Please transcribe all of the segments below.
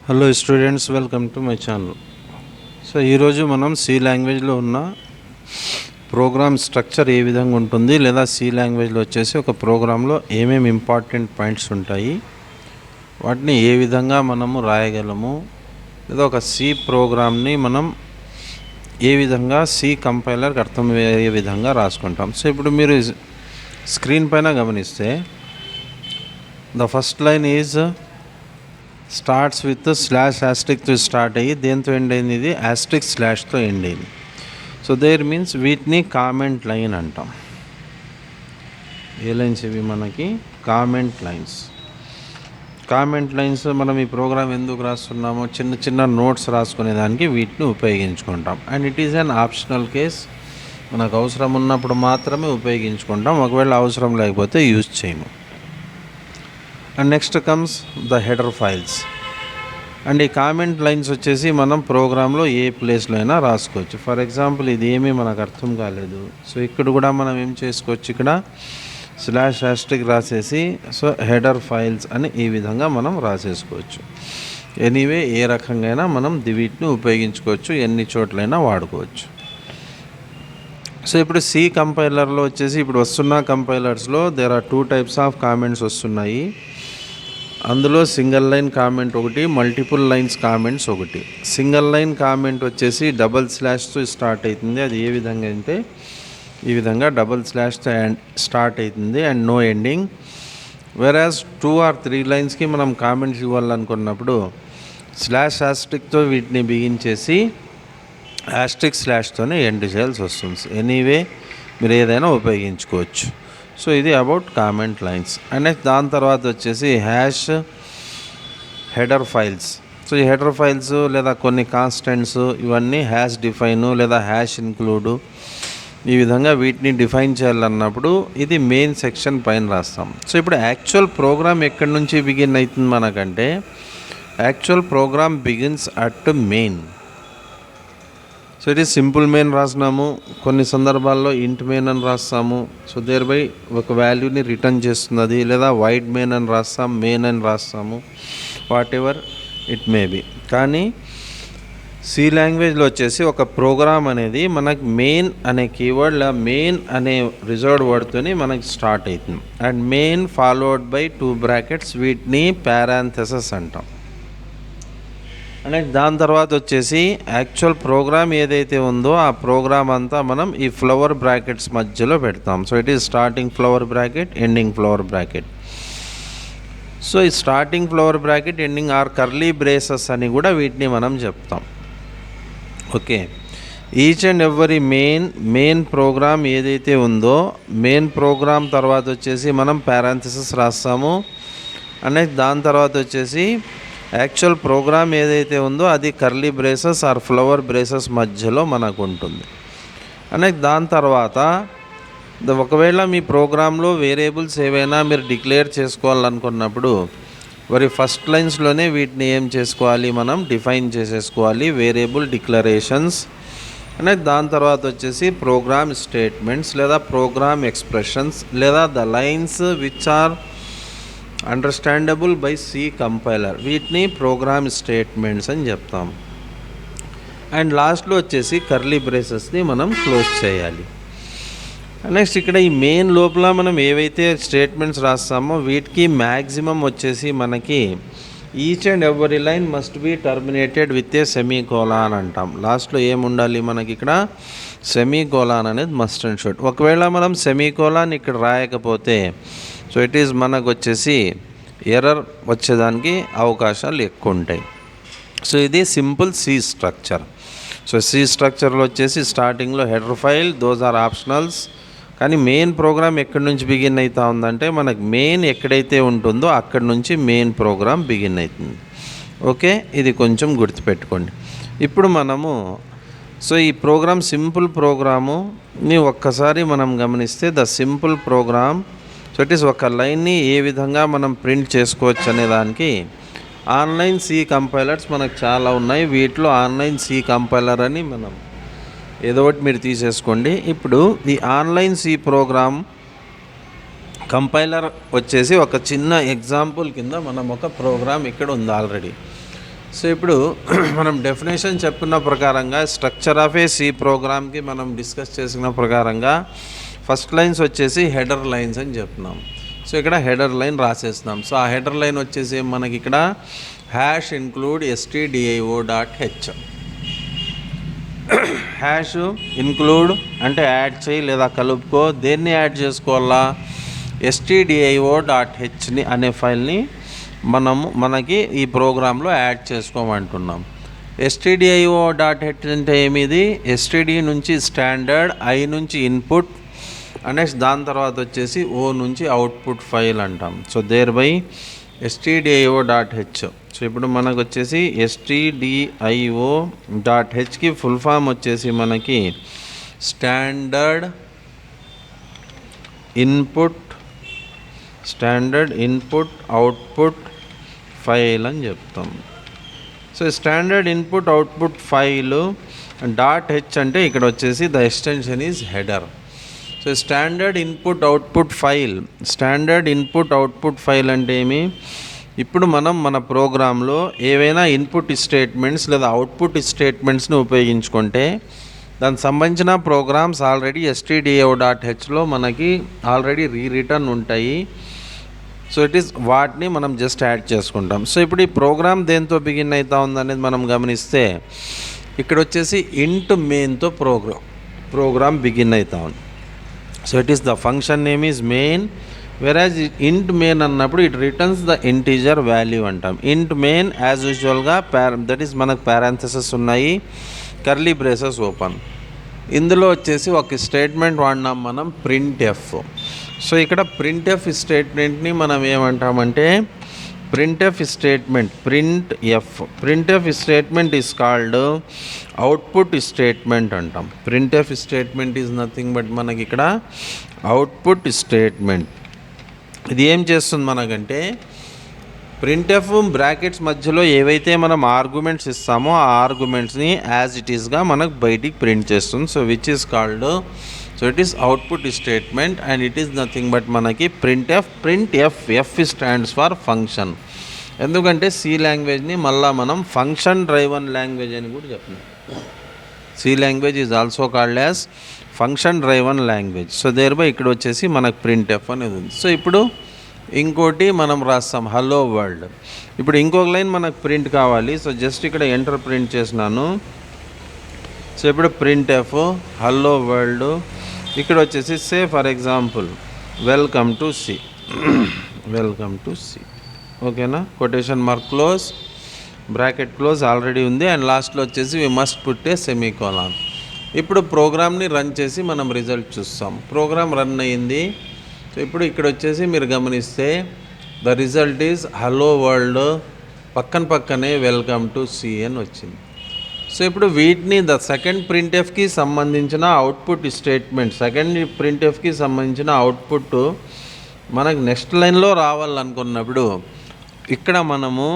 Hello students, welcome to my channel. So ఈరోజు మనం C లాంగ్వేజ్లో ఉన్న ప్రోగ్రామ్ స్ట్రక్చర్ ఏ విధంగా ఉంటుంది, లేదా సి లాంగ్వేజ్లో వచ్చేసి ఒక ప్రోగ్రాంలో ఏమేమి ఇంపార్టెంట్ పాయింట్స్ ఉంటాయి, వాటిని ఏ విధంగా మనము రాయగలము, లేదా ఒక సి ప్రోగ్రామ్ని మనం ఏ విధంగా సి కంపైలర్కి అర్థమయ్యే విధంగా రాసుకుంటాం. సో ఇప్పుడు మీరు స్క్రీన్ పైన గమనిస్తే the first line is starts with slash ఆస్ట్రిక్తో స్టార్ట్ అయ్యి దేంతో ఎండ్ అయింది, ఇది ఆస్ట్రిక్ స్లాష్తో ఎండ్ అయింది. సో దేర్ మీన్స్ వీటిని కామెంట్ లైన్ అంటాం. ఏ లైన్స్ ఇవి మనకి? Comment lines. కామెంట్ లైన్స్ మనం ఈ ప్రోగ్రామ్ ఎందుకు రాస్తున్నామో చిన్న చిన్న నోట్స్ రాసుకునేదానికి వీటిని ఉపయోగించుకుంటాం. And it is an optional case. మనకు అవసరం ఉన్నప్పుడు మాత్రమే ఉపయోగించుకుంటాం, ఒకవేళ అవసరం లేకపోతే యూజ్ చేయము. And next comes the header files. And ఈ కామెంట్ లైన్స్ వచ్చేసి మనం ప్రోగ్రాంలో ఏ ప్లేస్లో అయినా రాసుకోవచ్చు. ఫర్ ఎగ్జాంపుల్ ఇది ఏమీ మనకు అర్థం కాలేదు, సో ఇక్కడ కూడా మనం ఏం చేసుకోవచ్చు, ఇక్కడ స్లాష్ ఆస్ట్రిక్ రాసేసి సో హెడర్ ఫైల్స్ అని ఈ విధంగా మనం రాసేసుకోవచ్చు. ఎనీవే ఏ రకంగా అయినా మనం వీటిని ఉపయోగించుకోవచ్చు, ఎన్ని చోట్లైనా వాడుకోవచ్చు. సో ఇప్పుడు సి కంపైలర్లో వచ్చేసి ఇప్పుడు వస్తున్న కంపైలర్స్లో there are 2 types of comments వస్తున్నాయి. అందులో సింగిల్ లైన్ కామెంట్ ఒకటి, మల్టిపుల్ లైన్స్ కామెంట్స్ ఒకటి. సింగిల్ లైన్ కామెంట్ వచ్చేసి డబల్ స్లాష్తో స్టార్ట్ అవుతుంది. అది ఏ విధంగా అంటే ఈ విధంగా డబల్ స్లాష్తో స్టార్ట్ అవుతుంది and no ending. Whereas 2 or 3 లైన్స్కి మనం కామెంట్స్ ఇవ్వాలనుకున్నప్పుడు స్లాష్ ఆస్ట్రిక్తో వీటిని బిగించేసి ఆస్ట్రిక్ స్లాష్తోనే ఎండ్ చేయాల్సి వస్తుంది. ఎనీవే మీరు ఏదైనా ఉపయోగించుకోవచ్చు. సో ఇది about comment lines. And next దాని తర్వాత వచ్చేసి హ్యాష్ హెడర్ ఫైల్స్. సో ఈ హెడర్ ఫైల్స్ లేదా కొన్ని కాన్స్టెంట్స్ ఇవన్నీ హ్యాష్ డిఫైన్ లేదా హ్యాష్ ఇన్క్లూడ్ ఈ విధంగా వీటిని డిఫైన్ చేయాలన్నప్పుడు ఇది మెయిన్ సెక్షన్ పైన రాస్తాం. సో ఇప్పుడు యాక్చువల్ ప్రోగ్రామ్ ఎక్కడి నుంచి బిగిన్ అవుతుంది మనకంటే, actual program begins at main. So it is simple main రాసినాము, కొన్ని సందర్భాల్లో ఇంట్ మెయిన్ అని రాస్తాము. సో దేర్ బై ఒక వాల్యూని రిటర్న్ చేస్తున్నది, లేదా వైడ్ మెయిన్ అని రాస్తాం, మెయిన్ అని రాస్తాము, what ever it may be. కానీ సి లాంగ్వేజ్లో వచ్చేసి ఒక ప్రోగ్రామ్ అనేది మనకి మెయిన్ అనే కీవర్డ్ లేదా మెయిన్ అనే రిజర్వ్డ్ వర్డ్తోని మనకి స్టార్ట్ అవుతుంది. And main followed by 2 brackets, వీటిని పారాంథసిస్ అంటాం. అంటే దాని తర్వాత వచ్చేసి యాక్చువల్ ప్రోగ్రామ్ ఏదైతే ఉందో ఆ ప్రోగ్రామ్ అంతా మనం ఈ ఫ్లవర్ బ్రాకెట్స్ మధ్యలో పెడతాం. So it is starting flower bracket, ending flower bracket. So ఈ starting flower bracket, ending or curly braces అని కూడా వీటిని మనం చెప్తాం. Okay, each and every main program ఏదైతే ఉందో మెయిన్ ప్రోగ్రామ్ తర్వాత వచ్చేసి మనం పారాంథసిస్ రాస్తాము. అంటే దాని తర్వాత వచ్చేసి యాక్చువల్ ప్రోగ్రామ్ ఏదైతే ఉందో అది curly braces or flower braces మధ్యలో మనకు ఉంటుంది. అంటే దాని తర్వాత ఒకవేళ మీ ప్రోగ్రాంలో వేరియబుల్స్ ఏవైనా మీరు డిక్లేర్ చేసుకోవాలనుకున్నప్పుడు మరి ఫస్ట్ లైన్స్లోనే వీటిని ఏం చేసుకోవాలి, మనం డిఫైన్ చేసేసుకోవాలి, వేరియబుల్ డిక్లరేషన్స్. అంటే దాని తర్వాత వచ్చేసి ప్రోగ్రామ్ స్టేట్మెంట్స్ లేదా ప్రోగ్రామ్ ఎక్స్ప్రెషన్స్ లేదా the lines which are understandable by C compiler, వీటిని ప్రోగ్రామ్ స్టేట్మెంట్స్ అని చెప్తాం. అండ్ లాస్ట్లో వచ్చేసి కర్లీ బ్రేసెస్ని మనం క్లోజ్ చేయాలి. నెక్స్ట్ ఇక్కడ ఈ మెయిన్ లోపల మనం ఏవైతే స్టేట్మెంట్స్ రాస్తామో వీటికి మ్యాక్సిమం వచ్చేసి మనకి each and every line must be terminated with a semicolon అంటాం. లాస్ట్లో ఏముండాలి మనకి, ఇక్కడ సెమీకోలాన్ అనేది మస్ట్ అండ్ షుడ్. ఒకవేళ మనం సెమీకోలాన్ ఇక్కడ రాయకపోతే సో ఇట్ ఈజ్ మనకు వచ్చేసి ఎర్రర్ వచ్చేదానికి అవకాశాలు ఎక్కువ ఉంటాయి. సో ఇది simple C structure. So C స్ట్రక్చర్లో వచ్చేసి స్టార్టింగ్లో header file, those are optionals. కానీ మెయిన్ ప్రోగ్రామ్ ఎక్కడి నుంచి బిగిన్ అవుతా ఉందంటే మనకు మెయిన్ ఎక్కడైతే ఉంటుందో అక్కడి నుంచి మెయిన్ ప్రోగ్రామ్ బిగిన్ అవుతుంది. ఓకే, ఇది కొంచెం గుర్తుపెట్టుకోండి. ఇప్పుడు మనము సో ఈ ప్రోగ్రామ్ సింపుల్ ప్రోగ్రాముని ఒక్కసారి మనం గమనిస్తే the simple program, so it is ఒక లైన్ని ఏ విధంగా మనం ప్రింట్ చేసుకోవచ్చు అనే దానికి ఆన్లైన్ సి కంపైలర్స్ మనకు చాలా ఉన్నాయి. వీటిలో ఆన్లైన్ సి కంపైలర్ అని మనం ఏదో ఒకటి మీరు తీసేసుకోండి. ఇప్పుడు ఈ ఆన్లైన్ సి ప్రోగ్రామ్ కంపైలర్ వచ్చేసి ఒక చిన్న ఎగ్జాంపుల్ కింద మనం ఒక ప్రోగ్రామ్ ఇక్కడ ఉంది ఆల్రెడీ. సో ఇప్పుడు మనం డెఫినేషన్ చెప్పున్న ప్రకారంగా స్ట్రక్చర్ ఆఫ్ ఏ సి ప్రోగ్రామ్కి మనం డిస్కస్ చేసిన ప్రకారంగా ఫస్ట్ లైన్స్ వచ్చేసి హెడర్ లైన్స్ అని చెప్తున్నాం. సో ఇక్కడ హెడర్ లైన్ రాసేస్తున్నాం. సో ఆ హెడర్ లైన్ వచ్చేసి మనకి ఇక్కడ hash include stdio.h. Hash include అంటే యాడ్ చేయి లేదా కలుపుకో. దేన్ని యాడ్ చేసుకోవాలా? stdio.hని అనే ఫైల్ని మనకి ఈ ప్రోగ్రాంలో యాడ్ చేసుకోమంటున్నాం. stdio.h అంటే ఏమిది? std నుంచి స్టాండర్డ్, i నుంచి ఇన్పుట్, నెక్స్ట్ దాని తర్వాత వచ్చేసి o నుంచి అవుట్పుట్ ఫైల్ అంటాం. So there by stdio.h. So ఇప్పుడు మనకు వచ్చేసి stdio.hకి ఫుల్ ఫామ్ వచ్చేసి మనకి స్టాండర్డ్ ఇన్పుట్ అవుట్పుట్ ఫైల్ అని చెప్తాం. So standard input output file .h అంటే ఇక్కడ వచ్చేసి the extension is header. So standard input output file అంటే ఏమి? ఇప్పుడు మనం మన ప్రోగ్రాంలో ఏవైనా ఇన్పుట్ స్టేట్మెంట్స్ లేదా అవుట్పుట్ స్టేట్మెంట్స్ని ఉపయోగించుకుంటే దానికి సంబంధించిన ప్రోగ్రామ్స్ ఆల్రెడీ stdio.hలో మనకి ఆల్రెడీ రిటర్న్ ఉంటాయి. సో ఇట్ ఈస్ వాటిని మనం జస్ట్ యాడ్ చేసుకుంటాం. సో ఇప్పుడు ఈ ప్రోగ్రామ్ దేంతో బిగిన్ అవుతా ఉందనేది మనం గమనిస్తే ఇక్కడ వచ్చేసి ఇంట్ మెయిన్తో ప్రోగ్రామ్ బిగిన్ అవుతా ఉంది. So it is the function name is main, వెరాజ్ ఇంట్ మెయిన్ అన్నప్పుడు it returns the integer value అంటాం. ఇంట్ మెయిన్ యాజ్ యూజువల్గా దట్ ఈస్ మనకు పారాంథసిస్ ఉన్నాయి, కర్లీ బ్రేసెస్ ఓపెన్. ఇందులో వచ్చేసి ఒక స్టేట్మెంట్ వాడినాం మనం printf. సో ఇక్కడ printf స్టేట్మెంట్ని మనం ఏమంటామంటే printf statement is called output statement అంటాం. printf statement is nothing but మనకి ఇక్కడ అవుట్పుట్ స్టేట్మెంట్. ఇది ఏం చేస్తుంది మనకంటే printf బ్రాకెట్స్ మధ్యలో ఏవైతే మనం ఆర్గ్యుమెంట్స్ ఇస్తామో ఆ ఆర్గ్యుమెంట్స్ని యాజ్ ఇట్ ఈస్గా మనకు బయటికి ప్రింట్ చేస్తుంది. So which is called, so it is output statement and it is nothing but మనకి printf స్టాండ్స్ ఫర్ ఫంక్షన్. ఎందుకంటే సి లాంగ్వేజ్ని మళ్ళీ మనం ఫంక్షన్ డ్రైవన్ లాంగ్వేజ్ అని కూడా చెప్పినాం. C language is also called as function driven language. So there by ఇక్కడ వచ్చేసి మనకు printf అనేది ఉంది. సో ఇప్పుడు ఇంకోటి మనం రాస్తాం హలో వరల్డ్. ఇప్పుడు ఇంకొక లైన్ మనకు ప్రింట్ కావాలి. సో జస్ట్ ఇక్కడ ఎంటర్ ప్రింట్ చేసినాను. సో ఇప్పుడు printf హలో వరల్డ్, ఇక్కడ వచ్చేసి say for example welcome to C ఓకేనా, quotation mark close, bracket close already ఉంది అండ్ లాస్ట్లో వచ్చేసి వి మస్ట్ పుట్ ఏ సెమీకోలాన్. ఇప్పుడు ప్రోగ్రామ్ని రన్ చేసి మనం రిజల్ట్ చూస్తాం. ప్రోగ్రామ్ రన్ అయ్యింది. సో ఇప్పుడు ఇక్కడ వచ్చేసి మీరు గమనిస్తే the result is hello world, పక్కనే వెల్కమ్ టు సి అని వచ్చింది. సో ఇప్పుడు వీటిని ద సెకండ్ printfకి సంబంధించిన అవుట్పుట్ స్టేట్మెంట్, అవుట్పుట్ మనకు నెక్స్ట్ లైన్లో రావాలనుకున్నప్పుడు ఇక్కడ మనము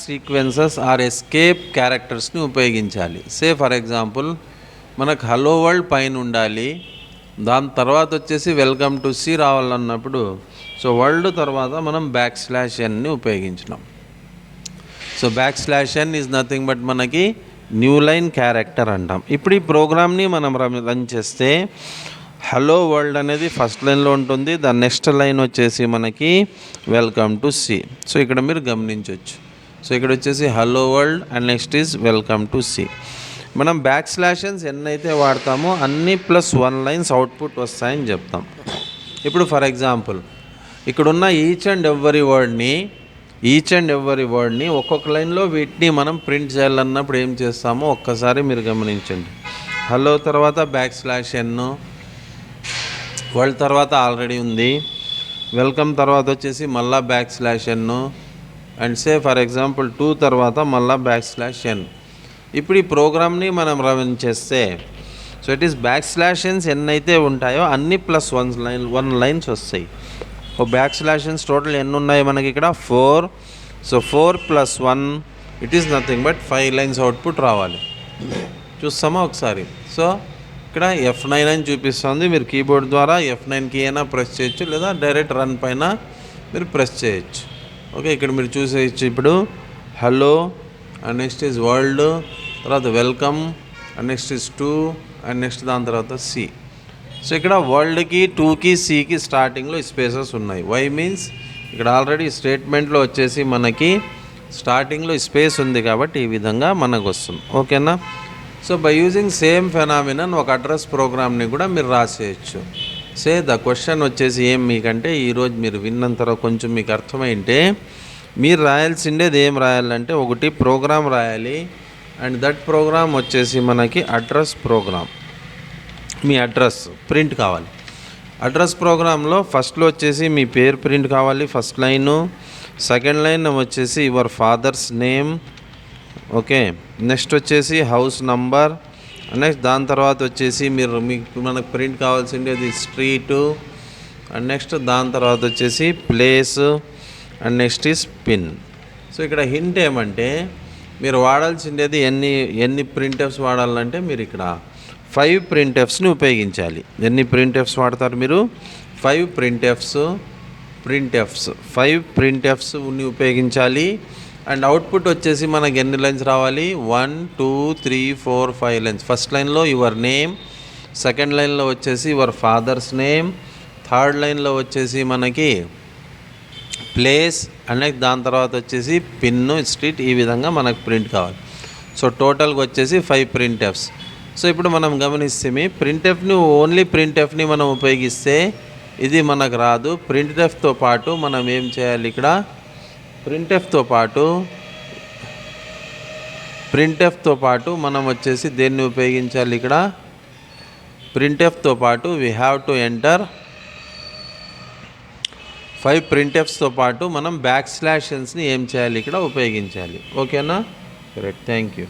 \సీక్వెన్సెస్ ఆర్ ఎస్కేప్ క్యారెక్టర్స్ని ఉపయోగించాలి. సే ఫర్ ఎగ్జాంపుల్ మనకు హలో వరల్డ్ పైన ఉండాలి, దాని తర్వాత వచ్చేసి వెల్కమ్ టు సి రావాలన్నప్పుడు సో వరల్డ్ తర్వాత మనం \n ఉపయోగించినాం. So \n is nothing but మనకి న్యూ లైన్ క్యారెక్టర్ అంటాం. ఇప్పుడు ఈ ప్రోగ్రామ్ని మనం రన్ చేస్తే హలో వరల్డ్ అనేది ఫస్ట్ లైన్లో ఉంటుంది, దాని నెక్స్ట్ లైన్ వచ్చేసి మనకి వెల్కమ్ టు సి. సో ఇక్కడ మీరు గమనించవచ్చు. సో ఇక్కడ వచ్చేసి hello world and next is welcome to C. మనం \n ఎన్నైతే వాడతామో అన్ని +1 లైన్స్ అవుట్పుట్ వస్తాయని చెప్తాం. ఇప్పుడు ఫర్ ఎగ్జాంపుల్ ఇక్కడున్న ఈచ్ అండ్ ఎవ్వరీ వర్డ్ని ఒక్కొక్క లైన్లో వీటిని మనం ప్రింట్ చేయాలన్నప్పుడు ఏం చేస్తామో ఒక్కసారి మీరు గమనించండి. హలో తర్వాత \n, వరల్డ్ తర్వాత ఆల్రెడీ ఉంది, వెల్కమ్ తర్వాత వచ్చేసి మళ్ళా \n and say for example 2 తర్వాత మళ్ళా \n. ఇప్పుడు ఈ ప్రోగ్రామ్ని మనం రన్ చేస్తే సో ఇట్ ఈస్ \n ఎన్నైతే ఉంటాయో అన్ని +1 లైన్స్ వస్తాయి. ఓ \n టోటల్ ఎన్ని ఉన్నాయి మనకి ఇక్కడ 4. So 4 + 1 it is nothing but 5 lines output రావాలి. చూస్తామా ఒకసారి. సో ఇక్కడ F9 అని చూపిస్తుంది. మీరు కీబోర్డ్ ద్వారా F9 కీ అయినా ప్రెస్ చేయొచ్చు లేదా డైరెక్ట్ రన్ పైన మీరు ప్రెస్ చేయొచ్చు. ఓకే, ఇక్కడ మీరు చూసేయచ్చు. ఇప్పుడు hello, and next is world, తర్వాత welcome, and next is to, and next దాని తర్వాత సి. సో ఇక్కడ వరల్డ్కి, టూకి, సికి స్టార్టింగ్లో స్పేసెస్ ఉన్నాయి. వై మీన్స్ ఇక్కడ ఆల్రెడీ స్టేట్మెంట్లో వచ్చేసి మనకి స్టార్టింగ్లో స్పేస్ ఉంది కాబట్టి ఈ విధంగా మనకు వస్తుంది. ఓకేనా? So by using same phenomenon ఒక అడ్రస్ ప్రోగ్రామ్ని కూడా మీరు రాసేయచ్చు. ద క్వశ్చన్ వచ్చేసి ఏం మీకంటే ఈరోజు మీరు విన్నంత కొంచెం మీకు అర్థమైంటే మీరు రాయాల్సిండేది ఏం రాయాలంటే ఒకటి ప్రోగ్రామ్ రాయాలి. అండ్ దట్ ప్రోగ్రామ్ వచ్చేసి మనకి అడ్రస్ ప్రోగ్రామ్. మీ అడ్రస్ ప్రింట్ కావాలి. అడ్రస్ ప్రోగ్రాంలో ఫస్ట్లో వచ్చేసి మీ పేరు ప్రింట్ కావాలి, ఫస్ట్ లైను. సెకండ్ లైన్ వచ్చేసి your father's name. Okay, next వచ్చేసి హౌస్ నంబర్. నెక్స్ట్ దాని తర్వాత వచ్చేసి మనకు ప్రింట్ కావాల్సింది స్ట్రీటు. అండ్ నెక్స్ట్ దాని తర్వాత వచ్చేసి place. And next is pin. So ఇక్కడ హింట్ ఏమంటే మీరు వాడాల్సిండేది ఎన్ని ప్రింట్ఎఫ్స్ వాడాలంటే మీరు ఇక్కడ 5 ప్రింట్ఎఫ్స్ని ఉపయోగించాలి. ఎన్ని ప్రింట్ఎఫ్స్ వాడతారు మీరు? 5 ప్రింట్ఎఫ్స్ 5 ప్రింట్ఎఫ్స్ని ఉపయోగించాలి. అండ్ అవుట్పుట్ వచ్చేసి మనకి ఎన్ని లైన్స్ రావాలి? 1 2 3 4 5 లైన్స్. ఫస్ట్ లైన్లో యువర్ నేమ్, సెకండ్ లైన్లో వచ్చేసి యువర్ ఫాదర్స్ నేమ్, థర్డ్ లైన్లో వచ్చేసి మనకి ప్లేస్, అండ్ దాని తర్వాత వచ్చేసి పిన్ను, స్ట్రీట్. ఈ విధంగా మనకు ప్రింట్ కావాలి. సో టోటల్గా వచ్చేసి 5 ప్రింట్ఎఫ్స్. సో ఇప్పుడు మనం గమనిస్తే ప్రింట్ఎఫ్ని ఓన్లీ ప్రింట్ఎఫ్ని మనం ఉపయోగిస్తే ఇది మనకు రాదు. ప్రింట్ఎఫ్తో పాటు మనం ఏం చేయాలి? ఇక్కడ ప్రింట్ఎఫ్తో పాటు మనం వచ్చేసి దేన్ని ఉపయోగించాలి? ఇక్కడ ప్రింట్ఎఫ్తో పాటు వీ హ్యావ్ టు ఎంటర్ 5 ప్రింట్ఎఫ్స్తో పాటు మనం బ్యాక్ స్లాషన్స్ని ఏం చేయాలి? ఇక్కడ ఉపయోగించాలి. ఓకేనా? కరెక్ట్. Thank you.